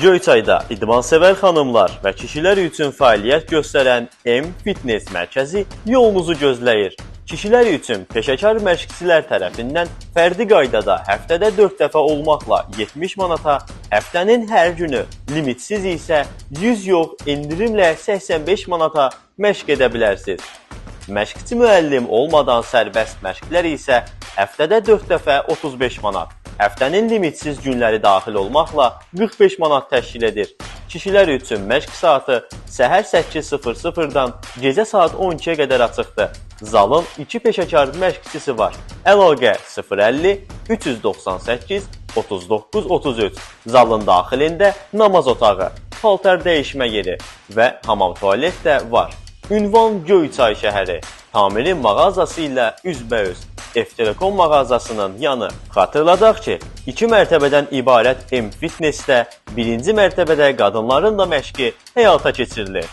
Göyçayda idmansevər xanımlar və kişilər üçün fəaliyyət göstərən M Fitness mərkəzi yolunuzu gözləyir. Kişilər üçün peşəkar məşqçilər tərəfindən fərdi qaydada həftədə 4 dəfə olmaqla 70 manata, həftənin hər günü limitsiz isə 100 yox, endirimlə 85 manata məşq edə bilərsiniz. Məşqçi müəllim olmadan sərbəst məşqlər isə həftədə 4 dəfə 35 manat, həftənin limitsiz günləri daxil olmaqla 45 manat təşkil edir. Kişilər üçün məşq saatı səhər 8:00-dan gecə saat 12-yə qədər açıqdır. Zalın 2 peşəkar məşqçisi var. Əlaqə 050 398 39 33. Zalın daxilində namaz otağı, paltar dəyişmə yeri və hamam tualet də var. Ünvan Göyçay şəhəri. Tamirin mağazası ilə üzbəüz. F-Telekom mağazasının yanı. Xatırladaq ki, 2 mərtəbədən ibarət M Fitnessdə 1-ci mərtəbədə qadınların da məşqi həyata keçirilir.